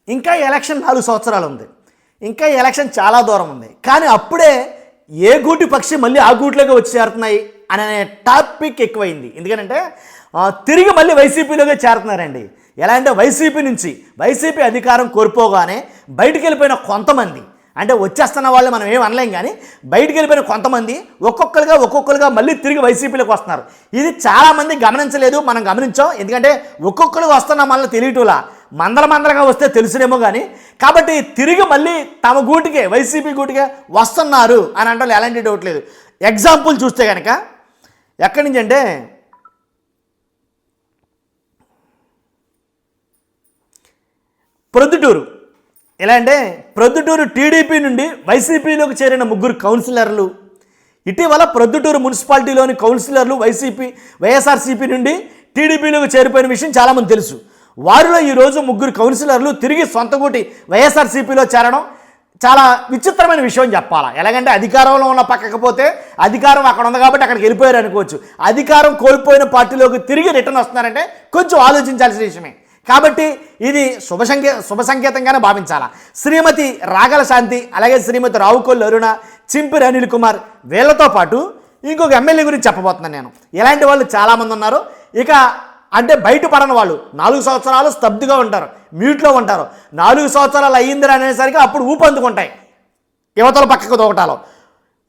ఇంకా ఎలక్షన్ 4 సంవత్సరాలు ఉంది, ఇంకా ఎలక్షన్ చాలా దూరం ఉంది. కానీ అప్పుడే ఏ గూటి పక్షి మళ్ళీ ఆ గూట్లోకి వచ్చి చేరుతున్నాయి అనే టాపిక్ ఎక్కువైంది. ఎందుకంటే తిరిగి మళ్ళీ వైసీపీలోకి చేరుతున్నారండి. ఎలా అంటే వైసీపీ అధికారం కోల్పోగానే బయటికి వెళ్ళిపోయిన కొంతమంది, అంటే వచ్చేస్తున్న వాళ్ళు మనం ఏం అనలేం, కానీ బయటికి వెళ్ళిపోయిన కొంతమంది ఒక్కొక్కరుగా మళ్ళీ తిరిగి వైసీపీలోకి వస్తున్నారు. ఇది చాలామంది గమనించలేదు, మనం గమనించాం. ఎందుకంటే ఒక్కొక్కరుగా వస్తున్న మనల్ని తెలియటంలా, మందలుగా వస్తే తెలుసునేమో కానీ. కాబట్టి తిరిగి మళ్ళీ తమ గూటికే, వైసీపీ గూటికే వస్తున్నారు అని అంటే ఎలాంటి డౌట్ లేదు. ఎగ్జాంపుల్ చూస్తే కనుక ఎక్కడి నుంచి అంటే ప్రొద్దుటూరు. ఎలా అంటే ప్రొద్దుటూరు టీడీపీ నుండి వైసీపీలోకి చేరిన 3 కౌన్సిలర్లు, ఇటీవల ప్రొద్దుటూరు మున్సిపాలిటీలోని కౌన్సిలర్లు వైఎస్ఆర్సీపీ నుండి టీడీపీలోకి చేరిపోయిన విషయం చాలామంది తెలుసు. వారిలో ఈరోజు 3 కౌన్సిలర్లు తిరిగి సొంతగూటి వైఎస్ఆర్సీపీలో చేరడం చాలా విచిత్రమైన విషయం చెప్పాలా. ఎలాగంటే అధికారంలో ఉన్న పక్కకపోతే అధికారం అక్కడ ఉంది కాబట్టి అక్కడికి వెళ్ళిపోయారు అనుకోవచ్చు. అధికారం కోల్పోయిన పార్టీలోకి తిరిగి రిటర్న్ వస్తున్నారంటే కొంచెం ఆలోచించాల్సిన విషయమే. కాబట్టి ఇది శుభ సంకేతంగానే భావించాలా. శ్రీమతి రాగల శాంతి, అలాగే శ్రీమతి రావుకొల్లు అరుణ, చింపిరి అనిల్ కుమార్, వీళ్ళతో పాటు ఇంకొక ఎమ్మెల్యే గురించి చెప్పబోతున్నాను నేను. ఇలాంటి వాళ్ళు చాలామంది ఉన్నారు. ఇక అంటే బయటపడని వాళ్ళు 4 సంవత్సరాలు స్తబ్దుగా ఉంటారు, మ్యూట్లో ఉంటారు. 4 సంవత్సరాలు అయ్యిందిరా అనేసరికి అప్పుడు ఊపందుకుంటాయి యువతల పక్కకు దోకటాలో.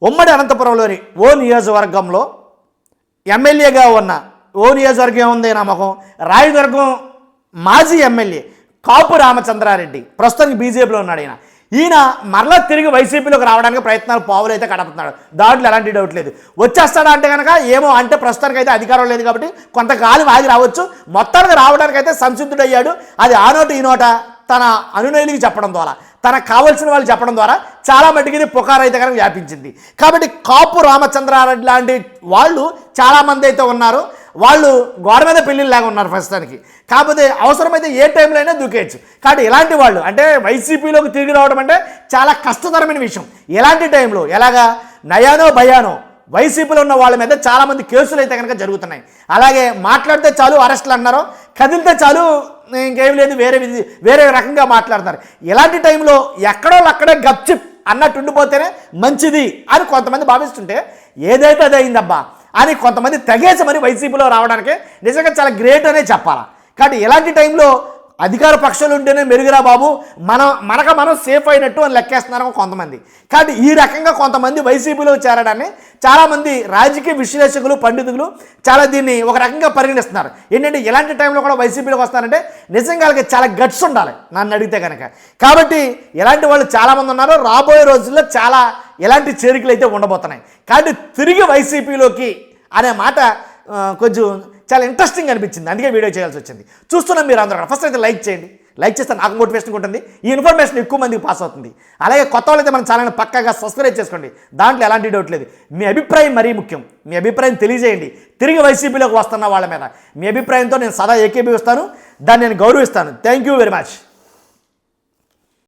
ఉమ్మడి అనంతపురంలోని ఓ నియోజకవర్గంలో ఎమ్మెల్యేగా ఉన్న నియోజకవర్గం ఏముంది నమ్మకం, రాయదుర్గం మాజీ ఎమ్మెల్యే కాపు రామచంద్రారెడ్డి, ప్రస్తుతానికి బీజేపీలో ఉన్నాడు. ఈయన మరలా తిరిగి వైసీపీలోకి రావడానికి ప్రయత్నాలు పావులైతే కడుపుతున్నాడు. దాంట్లో ఎలాంటి డౌట్ లేదు. వచ్చేస్తాడా అంటే కనుక ఏమో, అంటే ప్రస్తుతానికి అయితే అధికారం లేదు కాబట్టి కొంతకాలం ఆగి రావచ్చు. మొత్తానికి రావడానికి అయితే సంసిద్ధుడయ్యాడు. అది ఆ నోట ఈ నోట తన అనునయునికి చెప్పడం ద్వారా, తనకు కావాల్సిన వాళ్ళు చెప్పడం ద్వారా చాలా మటుకు ఇది పుకారైతే కనుక వ్యాపించింది. కాబట్టి కాపు రామచంద్రారెడ్డి లాంటి వాళ్ళు చాలామంది అయితే ఉన్నారు. వాళ్ళు గోడ మీద పెళ్ళిళ్ళలాగా ఉన్నారు ప్రస్తుతానికి. కాకపోతే అవసరమైతే ఏ టైంలో అయినా దూకేయచ్చు. కాబట్టి ఇలాంటి వాళ్ళు అంటే వైసీపీలోకి తిరిగి రావడం అంటే చాలా కష్టతరమైన విషయం. ఎలాంటి టైంలో, ఎలాగా నయానో భయానో వైసీపీలో ఉన్న వాళ్ళ మీద చాలామంది కేసులు అయితే కనుక జరుగుతున్నాయి. అలాగే మాట్లాడితే చాలు అరెస్టులు అన్నారు, కదిలితే చాలు ఇంకేం లేదు వేరే రకంగా మాట్లాడతారు. ఇలాంటి టైంలో ఎక్కడో అక్కడే గప్చిప్ అన్నట్టు ఉండిపోతేనే మంచిది అని కొంతమంది భావిస్తుంటే, ఏదైతే అది అయిందబ్బా అని కొంతమంది తెగేసి మరి వైసీపీలో రావడానికి నిజంగా చాలా గ్రేట్ అనే చెప్పాలా. కాబట్టి ఇలాంటి టైంలో అధికార పక్షాలు ఉంటేనే మెరుగురా బాబు, మనం సేఫ్ అయినట్టు అని లెక్కేస్తున్నారు కొంతమంది. కాబట్టి ఈ రకంగా కొంతమంది వైసీపీలో చేరడాన్ని చాలామంది రాజకీయ విశ్లేషకులు, పండితులు చాలా దీన్ని ఒక రకంగా పరిగణిస్తున్నారు. ఏంటంటే ఇలాంటి టైంలో కూడా వైసీపీలోకి వస్తారంటే నిజంగా వాళ్ళకి చాలా గట్స్ ఉండాలి నన్ను అడిగితే కనుక. కాబట్టి ఇలాంటి వాళ్ళు చాలామంది ఉన్నారు. రాబోయే రోజుల్లో చాలా ఇలాంటి చేరికలు అయితే ఉండబోతున్నాయి. కాబట్టి తిరిగి వైసీపీలోకి అనే మాట కొంచెం చాలా ఇంట్రెస్టింగ్ అనిపించింది, అందుకే వీడియో చేయాల్సి వచ్చింది. చూస్తున్నాం మీరు అందరూ. ఫస్ట్ అయితే లైక్ చేయండి, లైక్ చేస్తే నాకు మోటివేషన్ ఉంటుంది, ఈ ఇన్ఫర్మేషన్ ఎక్కువ మందికి పాస్ అవుతుంది. అలాగే కొత్త వాళ్ళైతే మన ఛానల్ని పక్కాగా సబ్స్క్రైబ్ చేసుకోండి, దాంట్లో ఎలాంటి డౌట్ లేదు. మీ అభిప్రాయం మరీ ముఖ్యం, మీ అభిప్రాయం తెలియజేయండి. తిరిగి వైసీపీలోకి వస్తున్న వాళ్ళ మీద మీ అభిప్రాయంతో నేను సదా ఏకీభవిస్తాను, దాన్ని నేను గౌరవిస్తాను. Thank you very much.